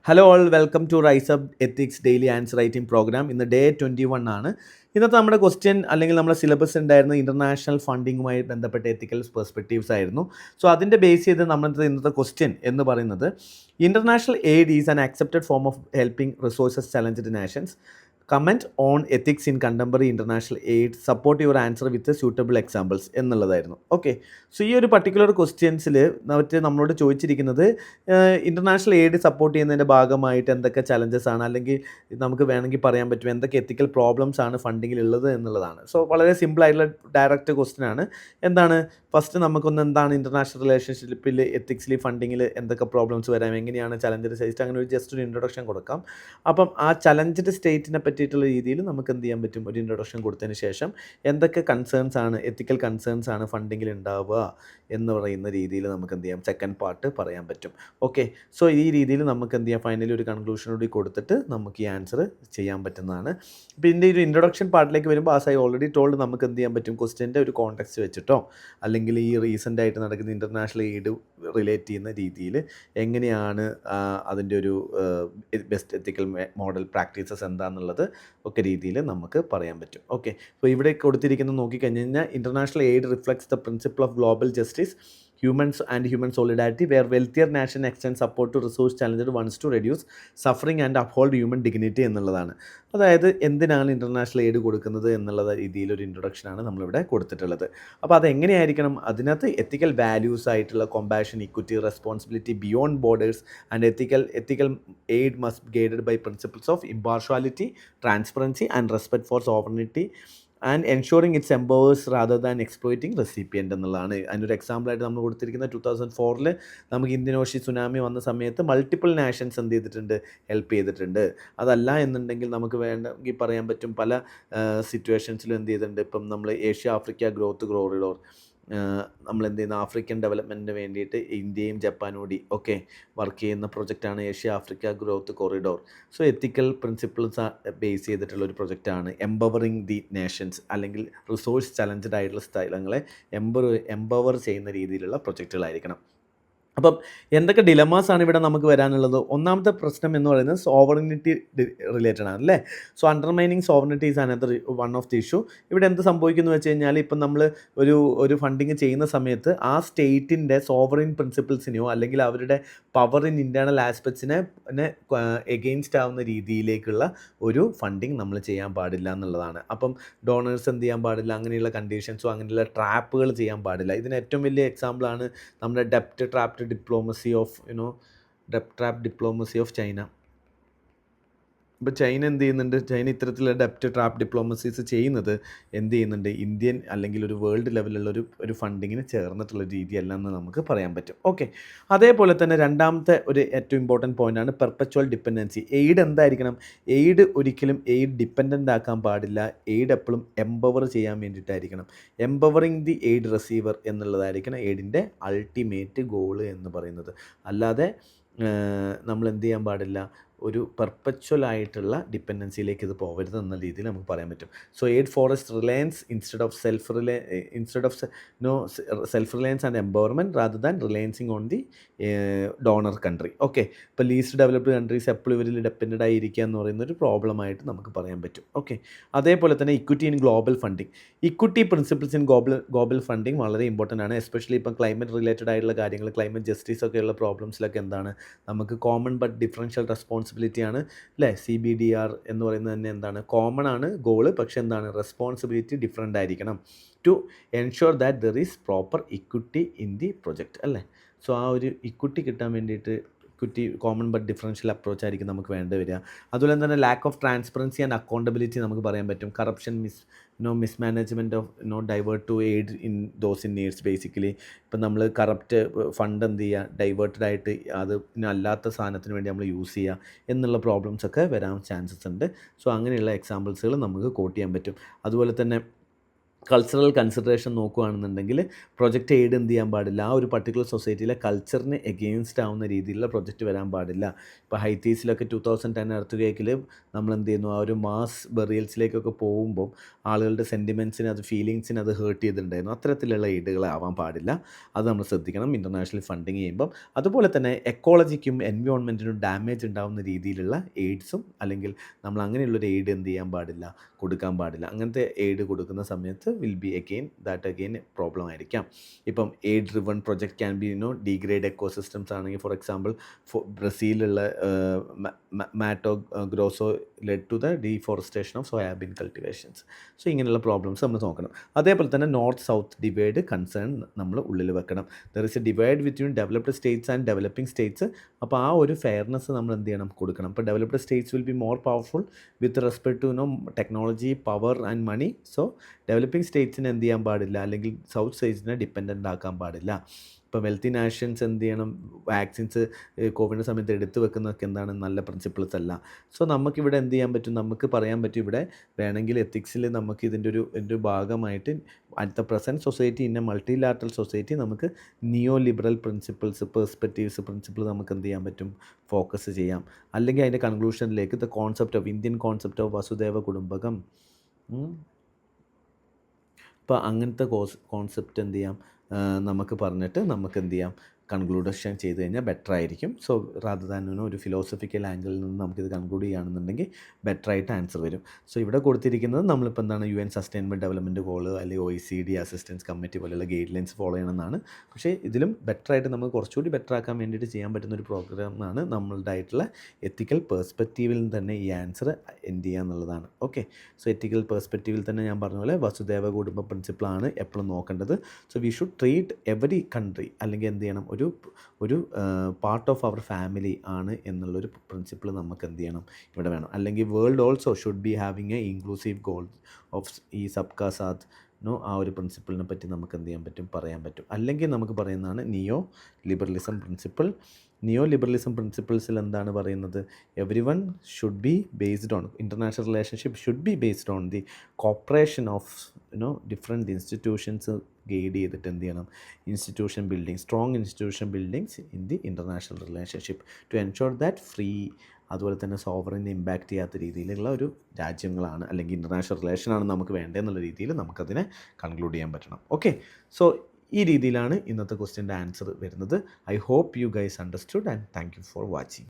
Hello all welcome to rise up ethics daily answer writing program. ഇന്ന് day 21 ആണ്. ഇന്നത്തെ നമ്മുടെ ക്വസ്റ്റ്യൻ അല്ലെങ്കിൽ നമ്മുടെ സിലബസ് ഉണ്ടായിരുന്ന ഇൻ്റർനാഷണൽ ഫണ്ടിങ്ങുമായി ബന്ധപ്പെട്ട എത്തിക്കൽ പെർസ്പെക്റ്റീവ്സ് ആയിരുന്നു. സോ അതിൻ്റെ ബേസ് ചെയ്ത് നമ്മുടെ ഇന്നത്തെ ക്വസ്റ്റ്യൻ എന്ന് പറയുന്നത് international aid is an accepted form of helping resources challenged nations. Comment on ethics in contemporary international aid, support your answer with suitable examples എന്നുള്ളതായിരുന്നു. ഓക്കെ, സോ ഈ ഒരു പർട്ടിക്കുലർ ക്വസ്റ്റ്യൻസിൽ നമ്മളോട് ചോദിച്ചിരിക്കുന്നത് ഇൻ്റർനാഷണൽ എയ്ഡ് സപ്പോർട്ട് ചെയ്യുന്നതിൻ്റെ ഭാഗമായിട്ട് എന്തൊക്കെ ചലഞ്ചസ് ആണ്, അല്ലെങ്കിൽ നമുക്ക് വേണമെങ്കിൽ പറയാൻ പറ്റും എന്തൊക്കെ എത്തിക്കൽ പ്രോബ്ലംസ് ആണ് ഫണ്ടിങ്ങിൽ ഉള്ളത് എന്നുള്ളതാണ്. സോ വളരെ സിമ്പിളായിട്ടുള്ള ഡയറക്റ്റ് ക്വസ്റ്റ്യൻ ആണ്. എന്താണ് ഫസ്റ്റ് നമുക്കൊന്ന് എന്താണ് ഇൻ്റർനാഷണൽ റിലേഷൻഷിപ്പിൽ എത്തിക്സിൽ ഫണ്ടിങ്ങിൽ എന്തൊക്കെ പ്രോബ്ലംസ് വരാം, എങ്ങനെയാണ് ചലഞ്ചഡ് സ്റ്റേറ്റ്, അങ്ങനെ ഒരു ജസ്റ്റ് ഒരു ഇൻട്രൊഡക്ഷൻ കൊടുക്കാം. അപ്പം ആ ചലഞ്ചഡ് സ്റ്റേറ്റിനെ പറ്റിയിട്ടുള്ള രീതിയിൽ നമുക്ക് എന്ത് ചെയ്യാൻ പറ്റും, ഒരു ഇൻട്രൊഡക്ഷൻ കൊടുത്തതിന് ശേഷം എന്തൊക്കെ കൺസേൺസ് ആണ്, എത്തിക്കൽ കൺസേൺസ് ആണ് ഫണ്ടിങ്ങിൽ ഉണ്ടാവുക എന്ന് പറയുന്ന രീതിയിൽ നമുക്ക് എന്ത് ചെയ്യാം, സെക്കൻഡ് പാർട്ട് പറയാൻ പറ്റും. ഓക്കെ, സോ ഈ രീതിയിൽ നമുക്ക് എന്ത് ചെയ്യാം, ഫൈനലി ഒരു കൺക്ലൂഷനോട് കൊടുത്തിട്ട് നമുക്ക് ഈ ആൻസർ ചെയ്യാൻ പറ്റുന്നതാണ്. ഇപ്പോൾ ഇതിൻ്റെ ഒരു ഇൻട്രൊഡക്ഷൻ പാർട്ടിലേക്ക് വരുമ്പോൾ ആസ് ഐ ഓൾറെഡി ടോൾഡ് നമുക്ക് എന്ത് ചെയ്യാൻ പറ്റും, ക്വസ്റ്റ്യൻ്റെ ഒരു കോൺടെക്സ്റ്റ് വെച്ചിട്ടോ അല്ലെങ്കിൽ ഈ റീസെൻ്റ് ആയിട്ട് നടക്കുന്ന ഇൻ്റർനാഷണൽ എയ്ഡ് റിലേറ്റ് ചെയ്യുന്ന രീതിയിൽ എങ്ങനെയാണ് അതിൻ്റെ ഒരു ബെസ്റ്റ് എത്തിക്കൽ മോഡൽ പ്രാക്ടീസസ് എന്താണെന്നുള്ളത് ഒക്കെ രീതിയിൽ നമുക്ക് പറയാൻ പറ്റും. ഓക്കെ, അപ്പോൾ ഇവിടെ കൊടുത്തിരിക്കുന്നത് നോക്കിക്കഴിഞ്ഞ് കഴിഞ്ഞാൽ international aid reflects the principle of global justice, humans and human solidarity, where wealthier nation extend support to resource challenged ones to reduce suffering and uphold human dignity എന്നുള്ളതാണ്. അതായത് എന്തിനാണ് ഇൻ്റർനാഷണൽ എയ്ഡ് കൊടുക്കുന്നത് എന്നുള്ള രീതിയിലൊരു ഇൻട്രൊഡക്ഷനാണ് നമ്മളിവിടെ കൊടുത്തിട്ടുള്ളത്. അപ്പോൾ അതെങ്ങനെയായിരിക്കണം, അതിനകത്ത് എത്തിക്കൽ വാല്യൂസ് ആയിട്ടുള്ള compassion, equity, responsibility beyond borders and ethical aid must guided by principles of impartiality, transparency and respect for sovereignty and ensuring its empowers rather than exploiting recipient എന്നുള്ളതാണ്. അതിനൊരു എക്സാമ്പിളായിട്ട് നമ്മൾ കൊടുത്തിരിക്കുന്ന 2004 നമുക്ക് ഇന്ത്യൻ ഓഷ്യൻ സുനാമി വന്ന സമയത്ത് multiple nations എന്ത് ചെയ്തിട്ടുണ്ട്, help ചെയ്തിട്ടുണ്ട്. അതല്ല എന്നുണ്ടെങ്കിൽ നമുക്ക് വേണമെങ്കിൽ പറയാൻ പറ്റും പല സിറ്റുവേഷൻസിലും എന്ത് ചെയ്തിട്ടുണ്ട്. ഇപ്പം നമ്മൾ ഏഷ്യ ആഫ്രിക്ക ഗ്രോത്ത് കോറിഡോർ നമ്മൾ എന്ത് ചെയ്യുന്ന ആഫ്രിക്കൻ ഡെവലപ്മെൻറ്റിന് വേണ്ടിയിട്ട് ഇന്ത്യയും ജപ്പാനും കൂടി ഒക്കെ വർക്ക് ചെയ്യുന്ന പ്രൊജക്റ്റാണ് Asia Africa growth corridor. So ethical principles base ചെയ്തിട്ടുള്ള ഒരു പ്രൊജക്റ്റാണ്. എംപവറിങ് ദി നേഷൻസ് അല്ലെങ്കിൽ റിസോഴ്സ് ചലഞ്ചഡ് ആയിട്ടുള്ള സ്ഥലങ്ങളെ എംപവർ ചെയ്യുന്ന രീതിയിലുള്ള പ്രൊജക്റ്റുകളായിരിക്കണം. അപ്പം എന്തൊക്കെ ഡിലമാസാണ് ഇവിടെ നമുക്ക് വരാനുള്ളത്? ഒന്നാമത്തെ പ്രശ്നം എന്ന് പറയുന്നത് സോവറിനിറ്റി റിലേറ്റഡ് ആണ് അല്ലേ. So undermining sovereignty is another one of the issue. ഇവിടെ എന്ത് സംഭവിക്കുന്നു വെച്ച് കഴിഞ്ഞാൽ, ഇപ്പം നമ്മൾ ഒരു ഫണ്ടിങ് ചെയ്യുന്ന സമയത്ത് ആ സ്റ്റേറ്റിൻ്റെ സോവറിൻ പ്രിൻസിപ്പിൾസിനെയോ അല്ലെങ്കിൽ അവരുടെ പവർ ഇൻ ഇൻറ്റേർണൽ ആസ്പെക്ട്സിനെ എഗെയിൻസ്റ്റ് ആവുന്ന രീതിയിലേക്കുള്ള ഒരു ഫണ്ടിങ് നമ്മൾ ചെയ്യാൻ പാടില്ല എന്നുള്ളതാണ്. അപ്പം ഡോണേഴ്സ് എന്ത് ചെയ്യാൻ പാടില്ല, അങ്ങനെയുള്ള കണ്ടീഷൻസോ അങ്ങനെയുള്ള ട്രാപ്പുകൾ ചെയ്യാൻ പാടില്ല. ഇതിന് ഏറ്റവും വലിയ എക്സാമ്പിളാണ് നമ്മുടെ ഡെപ്റ്റ് ട്രാപ്ഡ് ഡിപ്ലോമസി ഓഫ് ചൈന. ഇപ്പോൾ ചൈന എന്ത് ചെയ്യുന്നുണ്ട്, ചൈന ഇത്തരത്തിലുള്ള ഡെപ്റ്റ് ട്രാപ്പ് ഡിപ്ലോമസീസ് ചെയ്യുന്നത് എന്ത് ചെയ്യുന്നുണ്ട്, ഇന്ത്യൻ അല്ലെങ്കിൽ ഒരു വേൾഡ് ലെവലിലുള്ള ഒരു ഫണ്ടിങ്ങിന് ചേർന്നിട്ടുള്ള രീതിയല്ല എന്ന് നമുക്ക് പറയാൻ പറ്റും. ഓക്കെ, അതേപോലെ തന്നെ രണ്ടാമത്തെ ഒരു ഏറ്റവും ഇമ്പോർട്ടൻറ്റ് പോയിൻ്റാണ് പെർപ്പച്വൽ ഡിപ്പെൻഡൻസി. എയ്ഡ് എന്തായിരിക്കണം, എയ്ഡ് ഒരിക്കലും എയ്ഡ് ഡിപ്പെൻഡൻ്റ് ആക്കാൻ പാടില്ല. എയ്ഡ് എപ്പോഴും എംപവർ ചെയ്യാൻ വേണ്ടിയിട്ടായിരിക്കണം. എംപവറിങ് ദി എയ്ഡ് റിസീവർ എന്നുള്ളതായിരിക്കണം എയ്ഡിൻ്റെ അൾട്ടിമേറ്റ് ഗോള് എന്ന് പറയുന്നത്. അല്ലാതെ നമ്മൾ എന്ത് ചെയ്യാൻ പാടില്ല, ഒരു പെർപ്പച്വൽ ആയിട്ടുള്ള ഡിപ്പെൻഡൻസിയിലേക്ക് ഇത് പോകരുത് എന്ന രീതിയിൽ നമുക്ക് പറയാൻ പറ്റും. സോ എയ്ഡ് ഫോറസ്റ്റ് reliance instead of self reliance and empowerment rather than relying on the donor country. Okay, ഇപ്പോൾ ലീസ്റ്റ് ഡെവലപ്ഡ് കൺട്രീസ് എപ്പോഴും ഇവരിൽ ഡിപ്പെൻഡഡ് ആയിരിക്കുക എന്ന് പറയുന്ന ഒരു പ്രോബ്ലമായിട്ട് നമുക്ക് പറയാൻ പറ്റും. ഓക്കെ, അതേപോലെ തന്നെ equity in global funding, equity principles in global funding വളരെ ഇമ്പോർട്ടൻ്റ് ആണ്. എസ്പെഷ്യലി ഇപ്പം ക്ലൈമറ്റ് റിലേറ്റഡ് ആയിട്ടുള്ള കാര്യങ്ങൾ, ക്ലൈമറ്റ് ജസ്റ്റിസ് ഒക്കെയുള്ള പ്രോബ്ലംസിലൊക്കെ എന്താണ് നമുക്ക് കോമൺ ബട്ട് ഡിഫറൻഷ്യൽ റെസ്പോൺസിബിലിറ്റിയാണ് അല്ലേ. CBDR എന്ന് പറയുന്നത് തന്നെ എന്താണ്, കോമൺ ആണ് ഗോള്, പക്ഷേ എന്താണ് റെസ്പോൺസിബിലിറ്റി ഡിഫറെൻ്റ് ആയിരിക്കണം to ensure that there is proper equity in the project അല്ലേ. സോ ആ ഒരു ഇക്വിറ്റി കിട്ടാൻ വേണ്ടിയിട്ട് equity common but differential approach ആയിരിക്കും നമുക്ക് വേണ്ടി വരിക. അതുപോലെ തന്നെ lack of transparency and accountability നമുക്ക് പറയാൻ പറ്റും. Corruption, mismanagement of divert to aid in those in needs. Basically ഇപ്പം നമ്മൾ കറപ്റ്റ് ഫണ്ട് എന്ത് ചെയ്യുക, ഡൈവേർട്ടഡ് ആയിട്ട് അത് അല്ലാത്ത സാധനത്തിന് വേണ്ടി നമ്മൾ യൂസ് ചെയ്യുക എന്നുള്ള പ്രോബ്ലംസൊക്കെ വരാൻ ചാൻസസ് ഉണ്ട്. സോ അങ്ങനെയുള്ള എക്സാമ്പിൾസുകൾ നമുക്ക് കോട്ട് ചെയ്യാൻ പറ്റും. അതുപോലെ തന്നെ കൾച്ചറൽ കൺസിഡറേഷൻ നോക്കുകയാണെന്നുണ്ടെങ്കിൽ പ്രൊജക്റ്റ് എയ്ഡ് എന്ത് ചെയ്യാൻ പാടില്ല, ആ ഒരു പർട്ടിക്കുലർ സൊസൈറ്റിയിലെ കൾച്ചറിന് എഗെയിൻസ്റ്റ് ആവുന്ന രീതിയിലുള്ള പ്രൊജക്റ്റ് വരാൻ പാടില്ല. ഇപ്പോൾ ഹൈത്തീസിലൊക്കെ 2010 എർത്ത് നമ്മൾ എന്ത് ചെയ്യുന്നു, ആ ഒരു മാസ് ബെറിയൽസിലേക്കൊക്കെ പോകുമ്പോൾ ആളുകളുടെ സെൻറ്റിമെൻറ്റ്സിന് അത് ഫീലിങ്സിന് അത് ഹേർട്ട് ചെയ്തിട്ടുണ്ടായിരുന്നു. അത്തരത്തിലുള്ള എയ്ഡുകളാവാൻ പാടില്ല. അത് നമ്മൾ ശ്രദ്ധിക്കണം ഇൻ്റർനാഷണൽ ഫണ്ടിങ് ചെയ്യുമ്പം. അതുപോലെ തന്നെ എക്കോളജിക്കും എൻവയോൺമെൻറ്റിനും ഡാമേജ് ഉണ്ടാകുന്ന രീതിയിലുള്ള എയ്ഡ്സും അല്ലെങ്കിൽ നമ്മൾ അങ്ങനെയുള്ളൊരു എയ്ഡ് എന്ത് ചെയ്യാൻ പാടില്ല, കൊടുക്കാൻ പാടില്ല. അങ്ങനത്തെ എയ്ഡ് കൊടുക്കുന്ന സമയത്ത് വിൽ ബി അഗെയിൻ പ്രോബ്ലം ആയിരിക്കാം. ഇപ്പം aid driven project can be degrade ecosystems ആണെങ്കിൽ, ഫോർ എക്സാമ്പിൾ ബ്രസീലിലുള്ള Mato Grosso led to the deforestation of soybean cultivations. So ഇങ്ങനെയുള്ള പ്രോബ്ലംസ് നമ്മൾ നോക്കണം. അതേപോലെ തന്നെ നോർത്ത് സൗത്ത് ഡിവൈഡ് കൺസേൺ നമ്മൾ ഉള്ളിൽ വെക്കണം. There is a divide between developed states and developing states. അപ്പോൾ ആ ഒരു ഫെയർനെസ് നമ്മൾ എന്ത് ചെയ്യണം, കൊടുക്കണം. ഇപ്പോൾ developed states will be more powerful with respect to technology, power and money. So developing സ്റ്റേറ്റ്സിന് എന്ത് ചെയ്യാൻ പാടില്ല, അല്ലെങ്കിൽ സൗത്ത് സ്റ്റേറ്റ്സിനെ ഡിപ്പെൻഡൻ്റ് ആക്കാൻ പാടില്ല. ഇപ്പോൾ വെൽത്തി നാഷൻസ് എന്ത് ചെയ്യണം, വാക്സിൻസ് കോവിഡിൻ്റെ സമയത്ത് എടുത്തു വെക്കുന്നതൊക്കെ എന്താണ്, നല്ല പ്രിൻസിപ്പിൾസ് അല്ല. സോ നമുക്കിവിടെ എന്ത് ചെയ്യാൻ പറ്റും, നമുക്ക് പറയാൻ പറ്റും ഇവിടെ വേണമെങ്കിൽ എത്തിക്സിൽ നമുക്ക് ഇതിൻ്റെ ഒരു ഭാഗമായിട്ട് at the present society in A multilateral society നമുക്ക് നിയോ ലിബറൽ പ്രിൻസിപ്പിൾ നമുക്ക് എന്ത് ചെയ്യാൻ പറ്റും, ഫോക്കസ് ചെയ്യാം. അല്ലെങ്കിൽ അതിൻ്റെ കൺക്ലൂഷനിലേക്ക് the concept of Indian concept of Vasudhaiva Kutumbakam, ഇപ്പോൾ അങ്ങനത്തെ കോൺസെപ്റ്റ് എന്ത് ചെയ്യാം, നമുക്ക് പറഞ്ഞിട്ട് നമുക്ക് എന്ത് ചെയ്യാം, കൺക്ലൂഷൻ ചെയ്ത് കഴിഞ്ഞാൽ ബെറ്റർ ആയിരിക്കും. സോ റാദർ ദാൻ ഒരു ഫിലോസഫിക്കൽ ആംഗിളിൽ നിന്ന് നമുക്കിത് കൺക്ലൂഡ് ചെയ്യുകയാണെന്നുണ്ടെങ്കിൽ ബെറ്ററായിട്ട് ആൻസർ വരും. സോ ഇവിടെ കൊടുത്തിരിക്കുന്നത് നമ്മളിപ്പോൾ എന്താണ്, UN സസ്റ്റൈനബിൾ ഡെവലപ്മെൻറ്റ് ഗോള് അല്ലെങ്കിൽ OECD അസിസ്റ്റൻസ് കമ്മിറ്റി പോലെയുള്ള ഗൈഡ് ലൈൻസ് ഫോളോ ചെയ്യണമെന്നാണ്. പക്ഷേ ഇതിലും ബെറ്ററായിട്ട് നമുക്ക് കുറച്ചുകൂടി ബെറ്റർ ആക്കാൻ വേണ്ടിയിട്ട് ചെയ്യാൻ പറ്റുന്ന ഒരു പ്രോഗ്രാമാണ് നമ്മളുടെ ആയിട്ടുള്ള എത്തിക്കൽ പേഴ്സ്പെക്റ്റീവിൽ തന്നെ ഈ ആൻസർ എൻഡ് ചെയ്യുക എന്നുള്ളതാണ്. ഓക്കെ, സോ എത്തിക്കൽ പേഴ്സ്പെക്റ്റീവിൽ തന്നെ ഞാൻ പറഞ്ഞ പോലെ വസുദേവ കുടുംബ പ്രിൻസിപ്പിളാണ് എപ്പോഴും നോക്കേണ്ടത്. So we should treat every country, അല്ലെങ്കിൽ എന്ത് ചെയ്യണം, ഒരു പാർട്ട് ഓഫ് അവർ ഫാമിലി ആണ് എന്നുള്ളൊരു പ്രിൻസിപ്പിൾ നമുക്ക് എന്ത് ചെയ്യണം, ഇവിടെ വേണം. അല്ലെങ്കിൽ world also should be having A inclusive goal of ഈ സബ്കാ സാത്ത് ആ ഒരു പ്രിൻസിപ്പിളിനെ പറ്റി നമുക്ക് എന്ത് ചെയ്യാൻ പറ്റും, പറയാൻ പറ്റും. അല്ലെങ്കിൽ നമുക്ക് പറയുന്നതാണ് നിയോ ലിബറലിസം പ്രിൻസിപ്പിൾസിൽ എന്താണ് പറയുന്നത്, every one should be based on international relationship should be based on the cooperation of different institutions guide ചെയ്തിട്ട് എന്ത് ചെയ്യണം, strong institution buildings in the international relationship to ensure that free, അതുപോലെ തന്നെ സോവറിനെ impact ചെയ്യാത്ത രീതിയിലുള്ള ഒരു രാജ്യങ്ങളാണ് അല്ലെങ്കിൽ ഇൻ്റർനാഷണൽ റിലേഷനാണ് നമുക്ക് വേണ്ടതെന്നുള്ള രീതിയിൽ നമുക്കതിനെ കൺക്ലൂഡ് ചെയ്യാൻ പറ്റണം. ഓക്കെ, സോ ഈ രീതിയിലാണ് ഇന്നത്തെ ക്വസ്റ്റ്യൻ്റെ ആൻസർ വരുന്നത്. I hope you guys understood and thank you for watching.